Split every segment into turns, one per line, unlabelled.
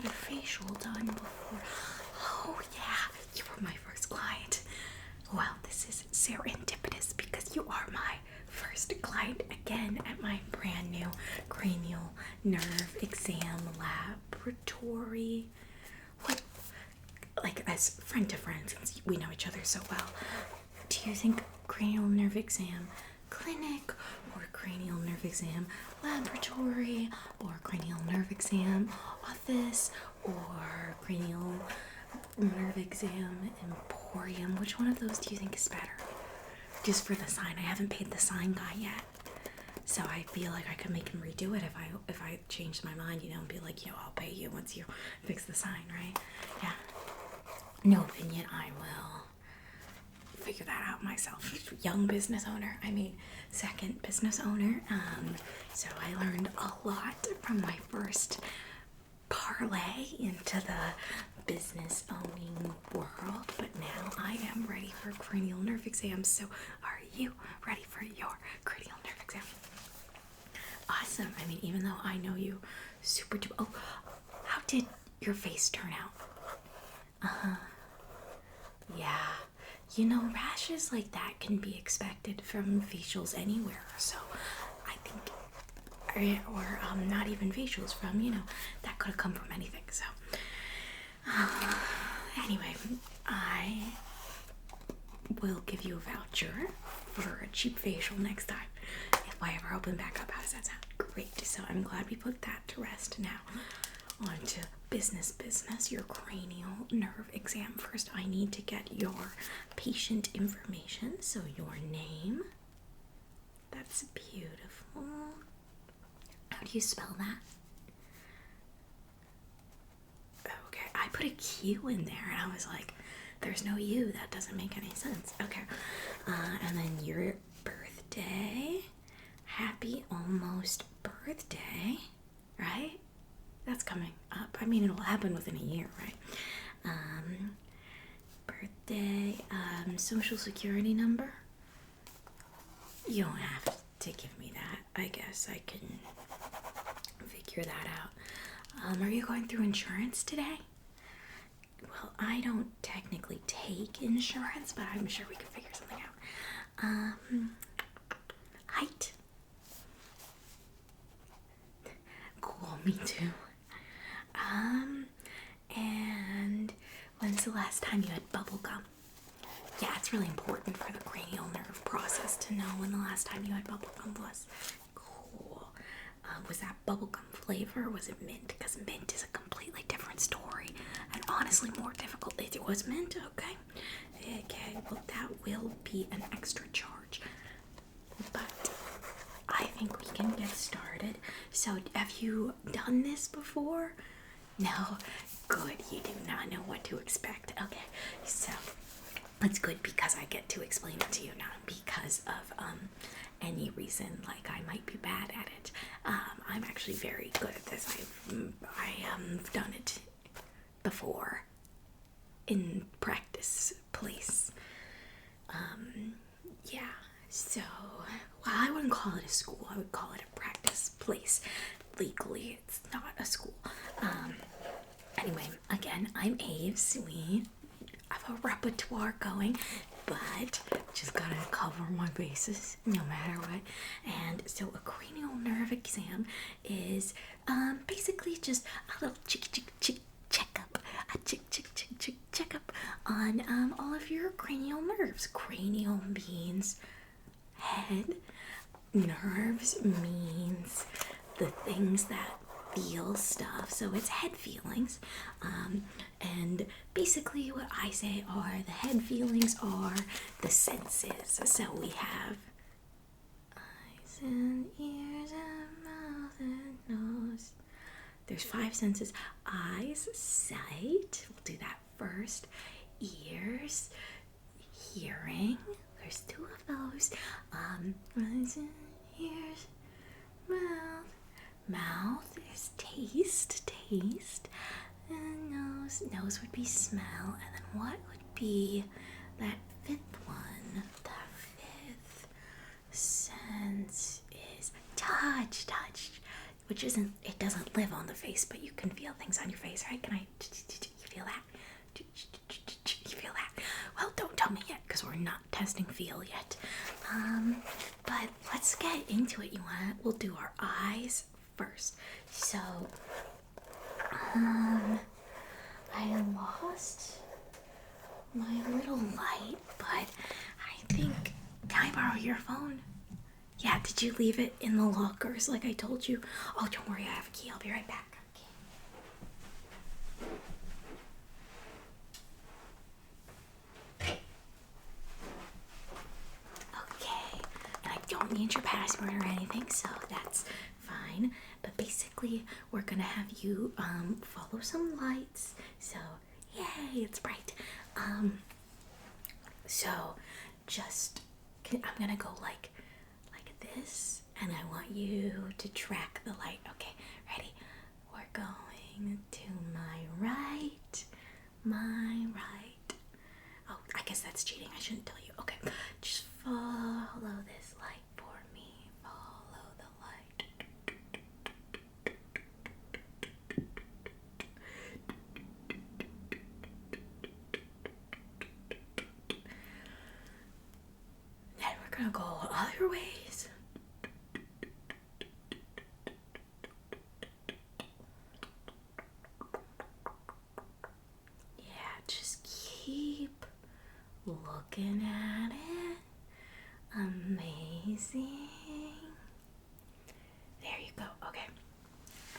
had a facial done before. Oh yeah, you were my first client. Well, this is serendipitous because you are my first client again at my brand new cranial nerve exam laboratory. What, like, as friend to friend, since we know each other so well, do you think cranial nerve exam clinic or cranial nerve exam laboratory or cranial nerve exam office or cranial nerve exam emporium, which one of those do you think is better? Just for the sign. I haven't paid the sign guy yet, so I feel like I could make him redo it if I changed my mind, and be like, I'll pay you once you fix the sign, right? Yeah. No opinion. I will figure that out myself. Young business owner. Second business owner. So I learned a lot from my first parlay into the business owning world, but now I am ready for cranial nerve exams. So are you ready for your cranial nerve exam? Awesome. Even though I know you super duper. Oh, how did your face turn out? Yeah. Rashes like that can be expected from facials anywhere. So I think, or not even facials, from, that could have come from anything. So anyway, I will give you a voucher for a cheap facial next time if I ever open back up. How does that sound? Great. So I'm glad we put that to rest. Now on to business, your cranial nerve exam. First, I need to get your patient information. So your name. That's beautiful. How do you spell that? Okay, I put a Q in there and I was like, there's no U. That doesn't make any sense. Okay. And then your birthday. Happy almost birthday, right? That's coming up. It'll happen within a year, right? Birthday, social security number. You don't have to give me that. I guess I can figure that out. Are you going through insurance today? Well, I don't technically take insurance, but I'm sure we can figure something out. Height. Cool, me too. And when's the last time you had bubble gum? Yeah, it's really important for the cranial nerve process to know when the last time you had bubble gum was. Cool. Was that bubble gum flavor or was it mint? Because mint is a completely different story and honestly more difficult. It was mint, okay? Okay, well that will be an extra charge. But I think we can get started. So have you done this before? No? Good, you do not know what to expect. Okay, so it's good because I get to explain it to you, not because of any reason like I might be bad at it. I'm actually very good at this. I've done it before in practice place. Yeah, so well, I wouldn't call it a school. I would call it a practice place. Legally, it's not a school. Anyway, again, I'm Aves. We have a repertoire going, but just gotta cover my bases no matter what. And so a cranial nerve exam is basically just a little checkup, checkup on all of your cranial nerves. Cranial means head, nerves means the things that feel stuff, so it's head feelings, and basically what I say are the head feelings are the senses. So we have eyes and ears and mouth and nose. There's 5 senses. Eyes, sight, we'll do that first. Ears, hearing, there's 2 of those. Eyes and ears, mouth is taste, and nose would be smell, and then what would be that 5th one? The 5th sense is touch, which isn't, it doesn't live on the face, but you can feel things on your face, right? Can I, you feel that? You feel that? Well, don't tell me yet, because we're not testing feel yet. But let's get into it. We'll do our eyes first. So, I lost my little light, but I think, can I borrow your phone? Yeah, did you leave it in the lockers like I told you? Oh, don't worry, I have a key. I'll be right back. Okay, and I don't need your password or anything, so that's fine. But basically, we're gonna have you follow some lights. So, yay, it's bright. So just I'm gonna go like this, and I want you to track the light. Okay, ready? We're going to my right, my right. Oh, I guess that's cheating. I shouldn't tell you. Okay, just follow this light for me. Follow the light. Then we're gonna go other ways. Yeah, just keep looking at it. Amazing. There you go. Okay.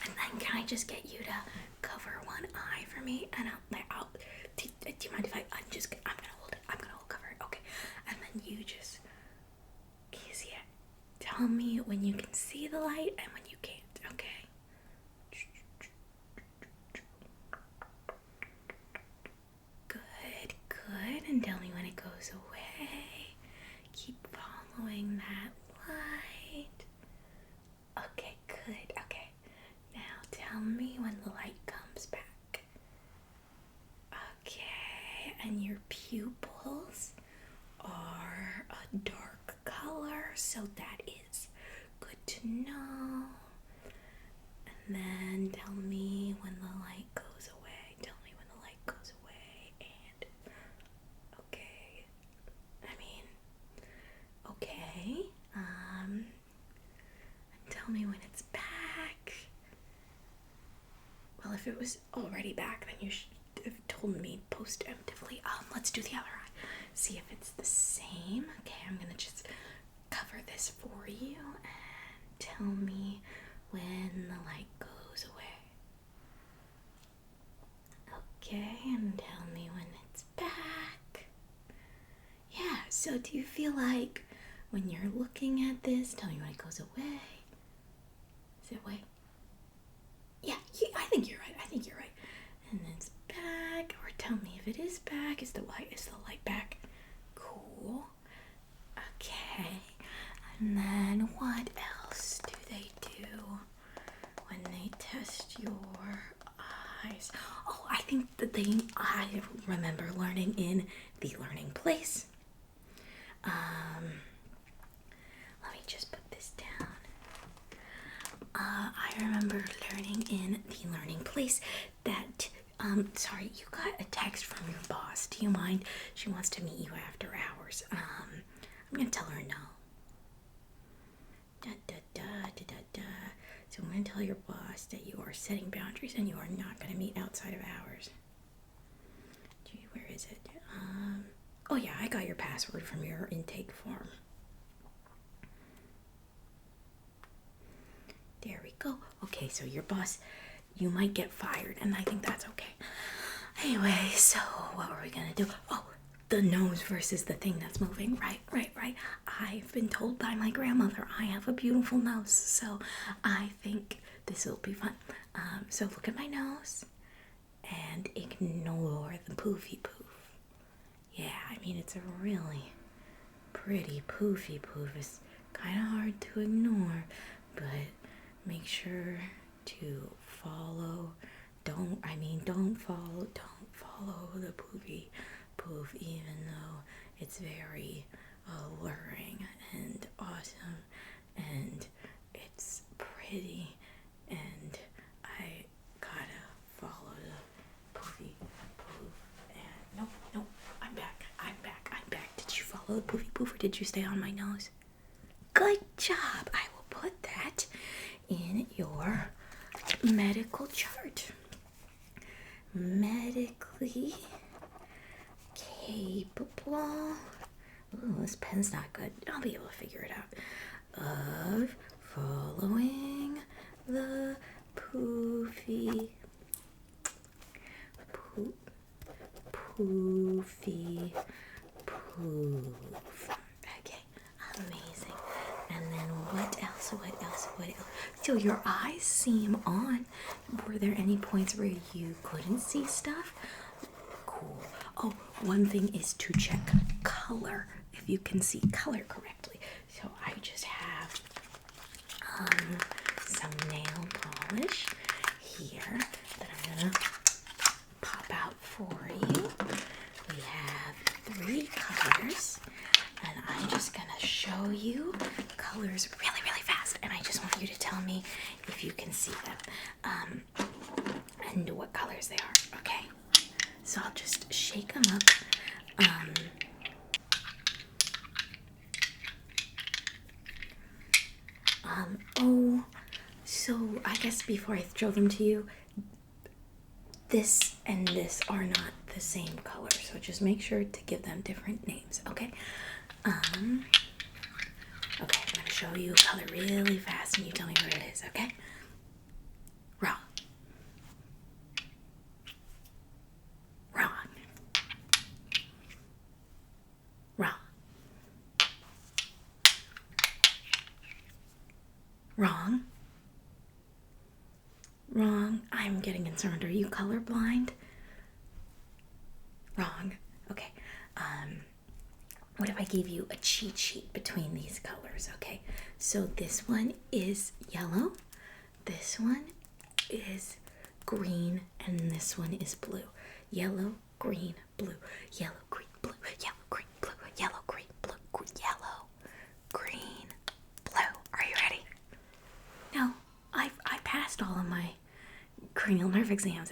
And then can I just get you to cover one eye for me? And I'll do you mind if I'm gonna hold it. I'm gonna cover it. Okay. And then you just, can you see it? Tell me when you can see the light and when you can't. Okay. Good. And tell me when it goes away. Keep following that light. Okay, good. Okay. Now tell me when the light comes back. Okay, and your pupils are a dark color, so that is good to know. And then tell me when the light goes away. Tell me when the light goes away. And okay. Okay. And tell me when it's back. Well, if it was already back, then you should have told me post-emptively. Let's do the other eye. See if it's the same. Okay, I'm gonna just cover this for you and tell me when the light goes away. Okay, and tell me when it's back. Yeah, so do you feel like when you're looking at this, tell me when it goes away. Is it away? Yeah, I think you're right. And then it's back, or tell me if it is back. Is the light back? Cool. Okay. And then what else do they do when they test your eyes? Oh, I think the thing I remember learning in the learning place. Let me just put this down. I remember learning in the learning place that, sorry, you got a text from your boss. Do you mind? She wants to meet you after hours. I'm gonna tell her no. So I'm gonna tell your boss that you are setting boundaries and you are not gonna meet outside of hours. Gee, where is it? Oh yeah, I got your password from your intake form. There we go. Okay, so your boss, you might get fired, and I think that's okay. Anyway, so what were we gonna do? Oh, the nose versus the thing that's moving. Right. I've been told by my grandmother I have a beautiful nose, so I think this will be fun. So look at my nose and ignore the poofy poof. Yeah, I mean, it's a really pretty poofy poof. It's kind of hard to ignore, but make sure to follow. Don't follow the poofy poof, even though it's very alluring and awesome and it's pretty follow the poofy poof, or did you stay on my nose? Good job. I will put that in your medical chart. Medically capable. Ooh, this pen's not good. I'll be able to figure it out. Of following the poofy poofy poof. Okay, amazing. And then what else? So your eyes seem on. Were there any points where you couldn't see stuff? Cool. Oh, one thing is to check color, if you can see color correctly. So I just have some nail polish here that I'm gonna pop out for you. We have 3 colors, and I'm just gonna show you colors really, really fast, and I just want you to tell me if you can see them and what colors they are, okay? So I'll just shake them up. So I guess before I throw them to you, this and this are not the same color, so just make sure to give them different names, okay? Okay, I'm gonna show you a color really fast and you tell me what it is, okay? Wrong. Wrong. Wrong. Wrong. Wrong. I'm getting concerned. Are you colorblind? Wrong. Okay. What if I gave you a cheat sheet between these colors? Okay. So this one is yellow. This one is green, and this one is blue. Yellow, green, blue. Yellow, green, blue. Yellow, green, blue. Yellow, green, blue. Yellow, green, blue. Are you ready? No, I passed all of my cranial nerve exams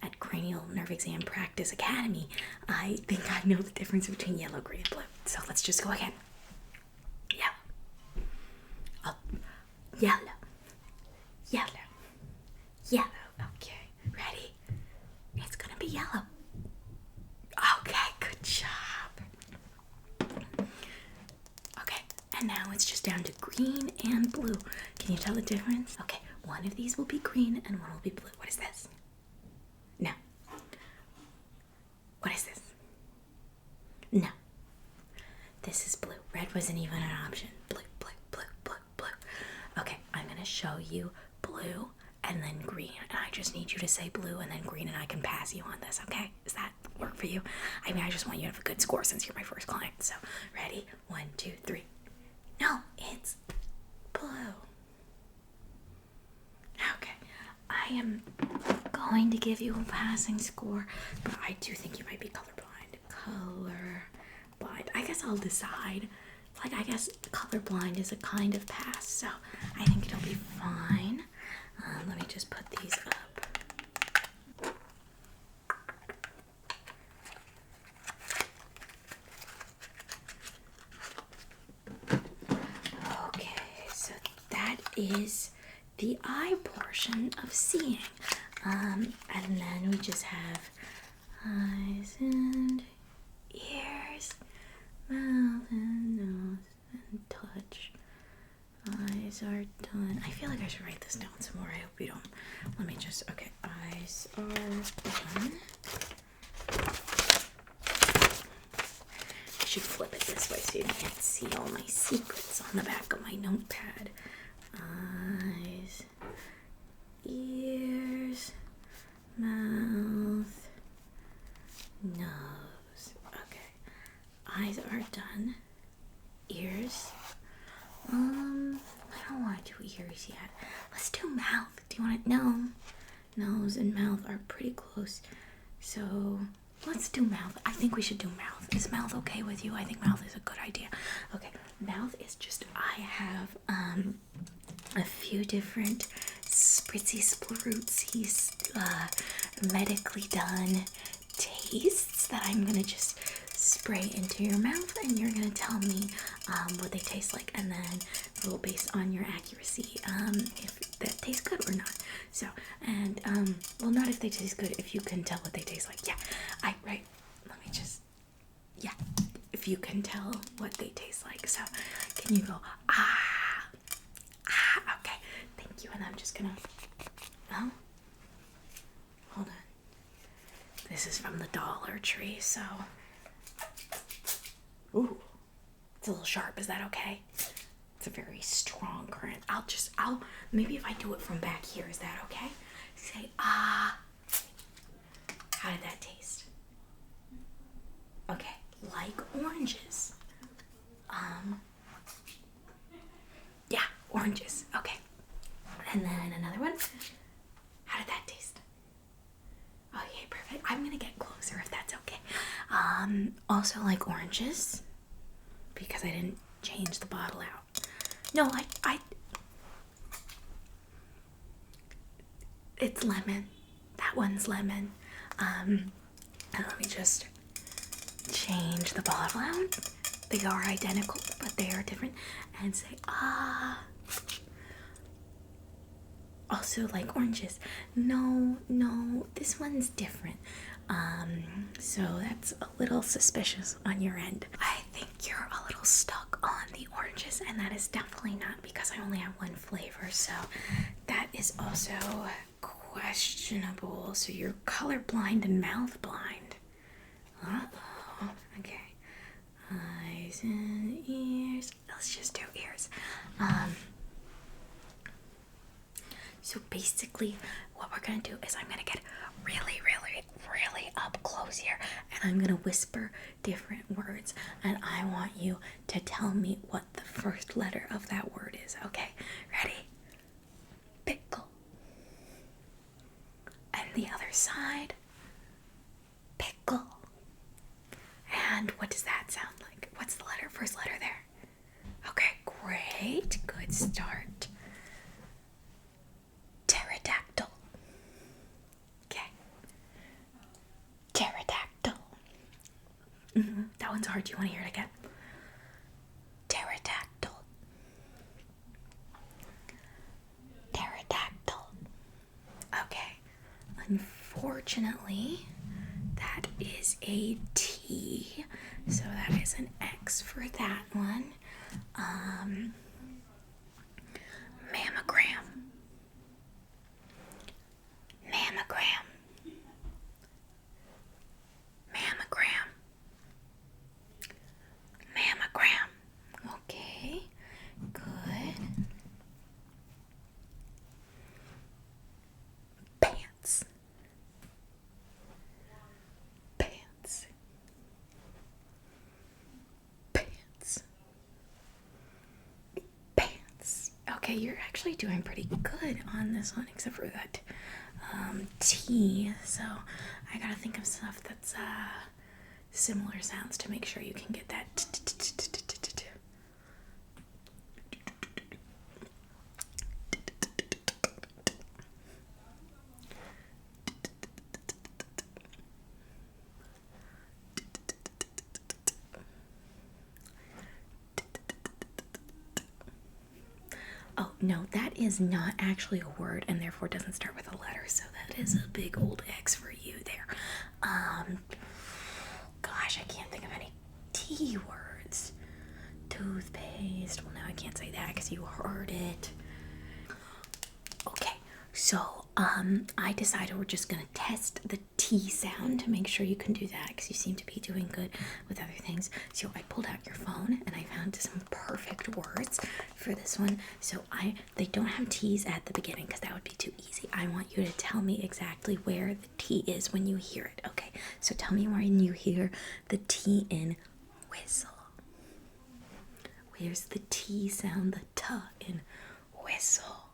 at Cranial Nerve Exam Practice Academy. I think I know the difference between yellow, green, and blue. So let's just go again. Yellow. Up. Yellow. Yellow. Yellow. Okay. Ready? It's gonna be yellow. Okay, good job. Okay, and now it's just down to green and blue. Can you tell the difference? Okay, one of these will be green and one will be blue. What is this? No. What is this? No. This is blue. Red wasn't even an option. Blue, blue, blue, blue, blue. Okay, I'm gonna show you blue and then green. And I just need you to say blue and then green, and I can pass you on this, okay? Does that work for you? I mean, I just want you to have a good score since you're my first client. So, ready? 1, 2, 3. No, it's blue. Okay, I am going to give you a passing score, but I do think you might be colorblind. Colorblind. I guess I'll decide. Like, I guess colorblind is a kind of pass, so I think it'll be fine. Let me just put these up. Okay, so that is the eye portion of seeing. And then we just have eyes and ears, mouth and nose and touch. Eyes are done. I feel like I should write this down some more. I hope you don't. Let me just, okay. Eyes are done. I should flip it this way so you can't see all my secrets on the back of my notepad. Eyes, ears, mouth, nose. Okay. Eyes are done. Ears. I don't want to do ears yet. Let's do mouth. Do you want it? No. Nose and mouth are pretty close. So let's do mouth. I think we should do mouth. Is mouth okay with you? I think mouth is a good idea. Okay. Mouth is just, I have a few different spritzy splootsy medically done tastes that I'm gonna just spray into your mouth, and you're gonna tell me what they taste like, and then we'll base on your accuracy if that tastes good or not. So, and well, not if they taste good, if you can tell what they taste like. Yeah, right. Let me just, yeah, if you can tell what they taste like. So, can you go ah? Okay, thank you. And I'm just gonna, oh, hold on. This is from the Dollar Tree, so. Ooh, it's a little sharp. Is that okay? It's a very strong current. Maybe if I do it from back here, is that okay? Say, ah. How did that taste? Okay, like oranges. Yeah, oranges. Okay. And then another one. How did that taste? Okay, perfect. I'm gonna get closer if that's okay. Also like oranges, because I didn't change the bottle out. No, it's lemon. That one's lemon. And let me just change the bottle out. They are identical, but they are different. And say, ah. Also like oranges. No, this one's different. So that's a little suspicious on your end. I think you're a little stuck on the oranges, and that is definitely not because I only have one flavor, so that is also questionable. So you're colorblind and mouth blind. Uh-oh. Okay. Eyes and ears. Let's just do ears. So basically, what we're gonna do is I'm gonna get really up close here, and I'm gonna whisper different words, and I want you to tell me what the first letter of that word is. Okay, ready? Pickle. And the other side, pickle. And what does that sound like? What's the first letter there? Okay, great, good start. Pterodactyl. Okay. Pterodactyl. That one's hard. Do you want to hear it again? Pterodactyl. Pterodactyl. Okay. Unfortunately, that is a T. So that is an X for that one. Mammogram. Mammogram. Mammogram. Mammogram. Okay, good. Pants. Pants. Pants. Pants. Okay, you're actually doing pretty good on this one, except for that T. So I gotta think of stuff that's similar sounds to make sure you can get that. Oh, no, that is not actually a word, and therefore doesn't start with a letter, so that is a big old X for you there. Gosh, I can't think of any T words. Toothpaste. Well, now I can't say that because you heard it. Okay, so I decided we're just gonna test the T sound to make sure you can do that, because you seem to be doing good with other things. So I pulled out your phone and I found some perfect words for this one. So they don't have T's at the beginning because that would be too easy. I want you to tell me exactly where the T is when you hear it. Okay, so tell me when you hear the T in whistle. Where's the T sound, the T in whistle?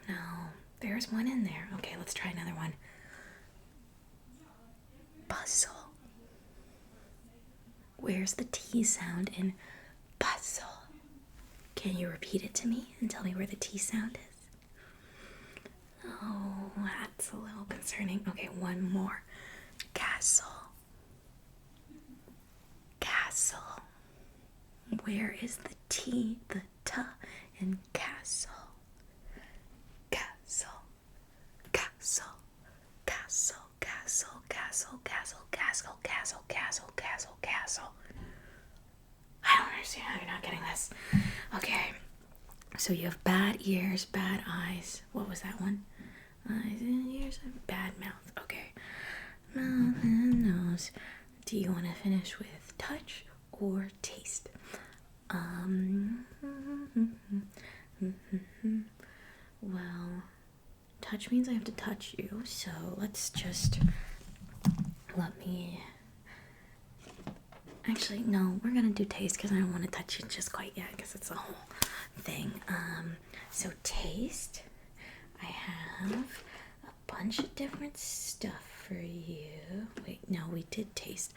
No, there's one in there. Okay, let's try another one. Puzzle. Where's the T sound in puzzle? Can you repeat it to me and tell me where the T sound is? Oh, that's a little concerning. Okay, one more. Castle. Where is the T, the T in castle? Castle, castle, castle, castle, castle, castle, castle, castle, castle, castle, castle. I don't understand how you're not getting this. Okay, so you have bad ears, bad eyes. What was that one? Eyes and ears and bad mouth. Okay, mouth and nose. Do you want to finish with touch or taste? Well, touch means I have to touch you, so let's just let me. Actually, no, we're gonna do taste because I don't want to touch you just quite yet because it's a whole thing. So taste. I have a bunch of different stuff for you. Wait, no, we did taste.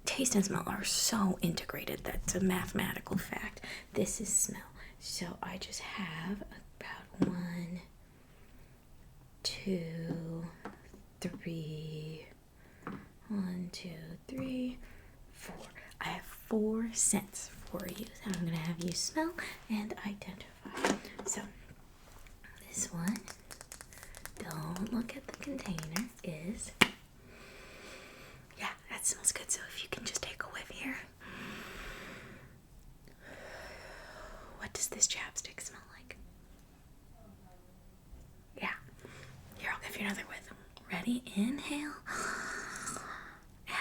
Taste and smell are so integrated. That's a mathematical fact. This is smell. So I just have about 1, 2, 3. 1, 2, 3, 4. I have 4 scents for you. So I'm gonna have you smell and identify. So this one, don't look at the container, is, yeah, that smells good. So if you can just take a whiff here. What does this chapstick smell like? Yeah. Here, I'll give you another whiff. Ready? Inhale.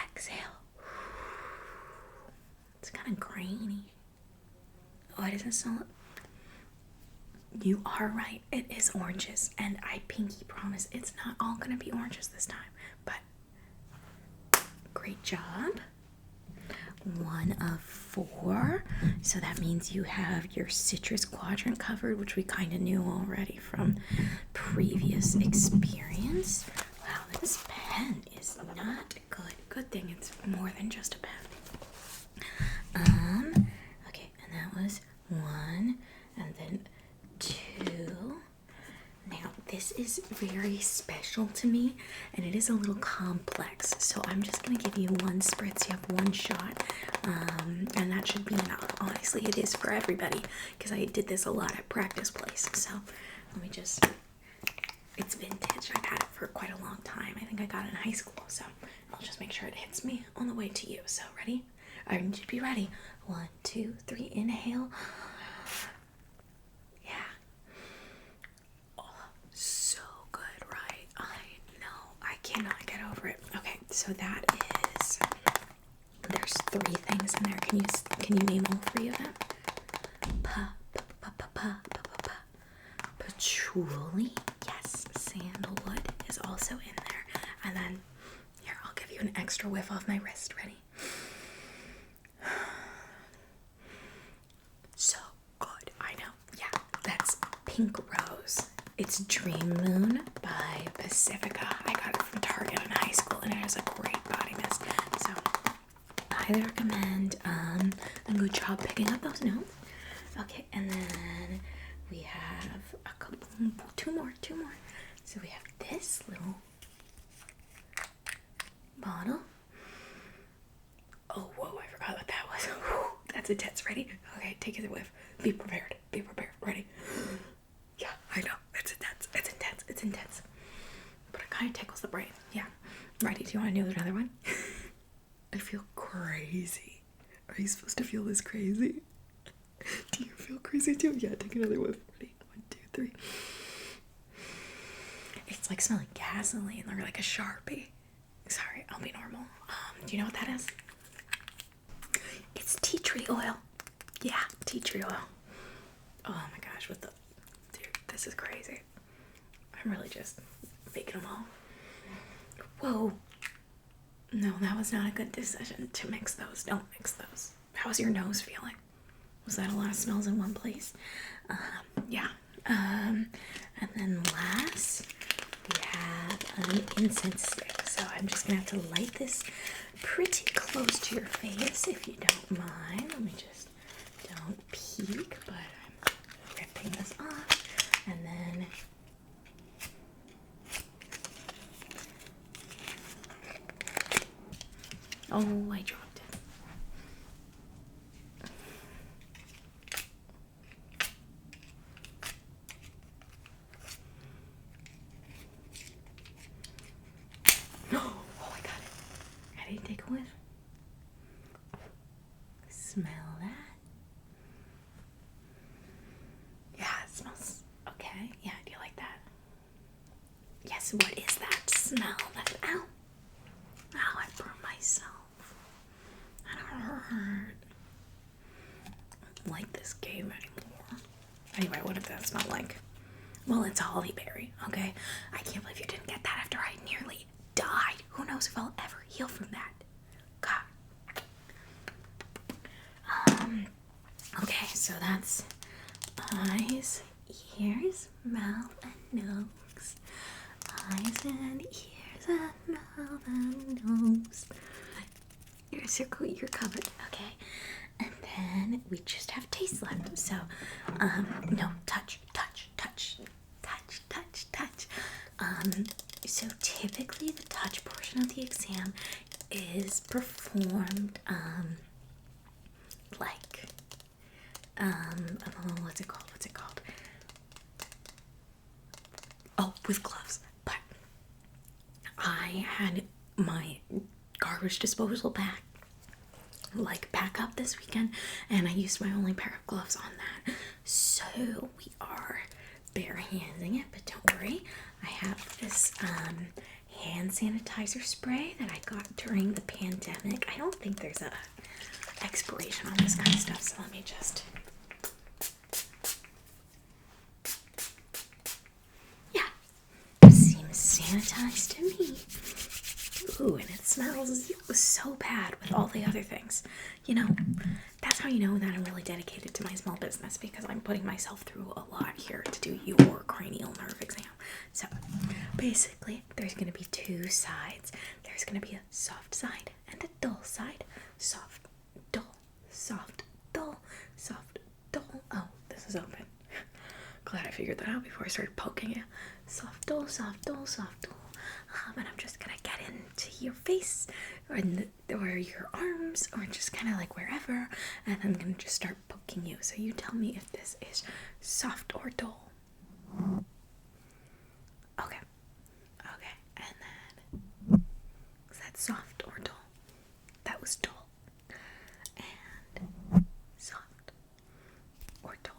Exhale. It's kind of grainy. Oh, it doesn't smell. You are right. It is oranges, and I pinky promise it's not all gonna be oranges this time. But great job. 1 of 4. So that means you have your citrus quadrant covered, which we kind of knew already from previous experience. Wow, this pen is not good. Good thing it's more than just a pen. Okay, and that was 1, and then 2. Now, this is very special to me, and it is a little complex, so I'm just going to give you 1 spritz. You have 1 shot, and that should be enough. Honestly, it is for everybody, because I did this a lot at practice place, so let me just, it's vintage. I've had it for quite a long time. I think I got it in high school, so I'll just make sure it hits me on the way to you. So, ready? I need you to be ready. 1, 2, 3, inhale. Cannot get over it. Okay, so that is, there's 3 things in there. Can you name all 3 of them? Patchouli. Yes, sandalwood is also in there. And then here, I'll give you an extra whiff off my wrist. Ready? So good. I know. Yeah, that's Pink Rose. It's Dream Moon by Pacifica. I got it from Target in high school, and it has a great body mist. So, I highly recommend. And good job picking up those notes. Okay, and then we have a couple, 2 more. So we have this little bottle. Oh, whoa, I forgot what that was. That's intense. Ready? Okay, take it a whiff. Be prepared. Ready? Yeah, I know. It's intense. But it kind of tickles the brain. Yeah. Ready? Do you want to do another one? I feel crazy. Are you supposed to feel this crazy? Do you feel crazy too? Yeah, take another whiff. Ready? 1, 2, 3. It's like smelling gasoline or like a Sharpie. Sorry, I'll be normal. Do you know what that is? It's tea tree oil. Yeah, tea tree oil. Oh my gosh, dude, this is crazy. I'm really just making them all. Whoa. No, that was not a good decision to mix those. Don't mix those. How's your nose feeling? Was that a lot of smells in one place? Yeah. And then last, we have an incense stick. So I'm just gonna have to light this pretty close to your face if you don't mind. Let me just, don't peek, but I'm ripping this off. And then oh, I dropped it. What is that smell? Ow. Ow, I burned myself. That hurt. I don't like this game anymore. Anyway, what did that smell like? Well, it's a holly berry, okay? I can't believe you didn't get that after I nearly died. Who knows if I'll ever heal from that? God. Okay, so that's eyes, ears, mouth, and nose. Eyes and ears and mouth and nose. You're covered, okay? And then we just have taste left. So, no, touch. So typically the touch portion of the exam is performed, what's it called? Oh, with gloves. But I had my garbage disposal bag back up this weekend, and I used my only pair of gloves on that. So we are bare-handing it, but don't worry. I have this hand sanitizer spray that I got during the pandemic. I don't think there's a expiration on this kind of stuff, so let me just... Yeah, seems sanitized to me. Ooh, and it smells so bad with all the other things. You know, that's how you know that I'm really dedicated to my small business, because I'm putting myself through a lot here to do your cranial nerve exam. So, basically, there's going to be two sides. There's going to be a soft side and a dull side. Soft, dull, soft, dull, soft, dull. Oh, this is open. Glad I figured that out before I started poking it. Soft, dull, soft, dull, soft, dull. And I'm just gonna get into your face or your arms, or just kind of wherever, and I'm gonna just start poking you. So you tell me if this is soft or dull. Okay, and then is that soft or dull? That was dull. And soft or dull?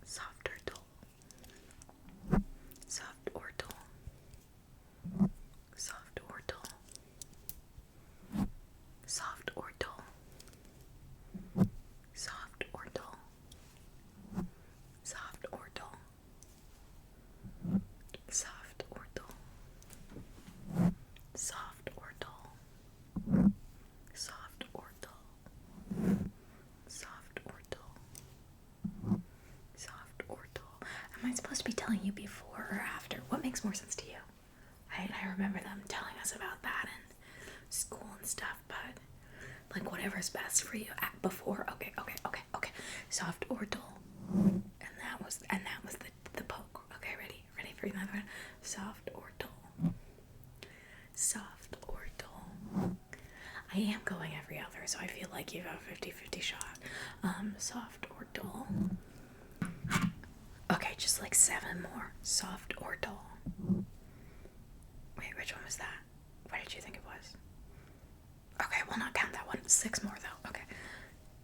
Soft or dull? Soft or dull? Soft or dull? Soft or dull? Soft or dull? Soft or dull? Soft or dull? Soft or dull? Soft or dull? Soft or dull? Soft or dull? Am I supposed to be telling you before or after? What makes more sense to you? I remember them telling us about that in school and stuff, but whatever's best for you. Before, okay. Soft or dull, and that was the poke. Okay, ready for another one. Soft or dull. Soft or dull. I am going every other, so I feel like you have a 50-50 shot. Soft or dull. Okay, just 7 more. Soft or dull. Wait, which one was that? What did you think it was? Okay, we'll not count that one. 6 more though. Okay.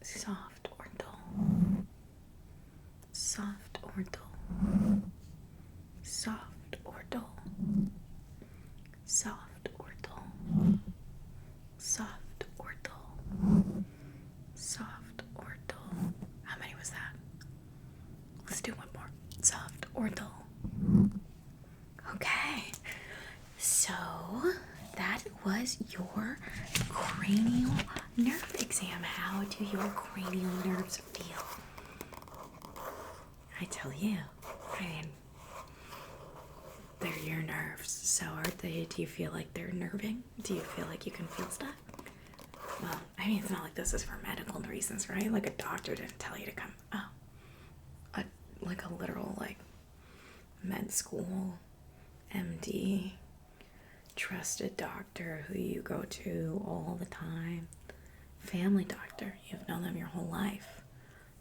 Soft or dull. Soft or dull. Soft or dull. Soft or dull. Soft or dull. Soft or dull. How many was that? Let's do one more. Soft or dull. Okay. So that was your cranial nerve exam. How do your cranial nerves feel? I tell you, they're your nerves. So do you feel like they're nerving? Do you feel like you can feel stuff? Well, it's not like this is for medical reasons, right? A doctor didn't tell you to come. Oh, a literal med school MD trusted doctor who you go to all the time, family doctor, you've known them your whole life,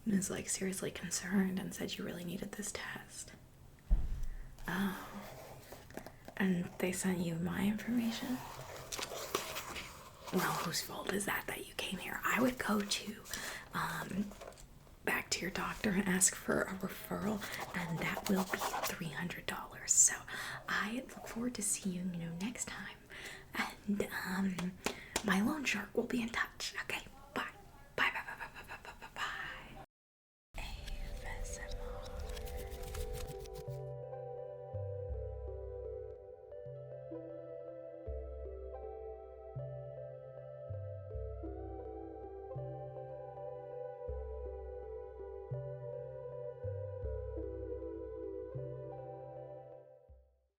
and is seriously concerned and said you really needed this test. Oh, and they sent you my information? Well, whose fault is that you came here? I would go to back to your doctor and ask for a referral, and that will be $300. course. So I look forward to seeing you, next time. And my loan shark will be in touch. Okay.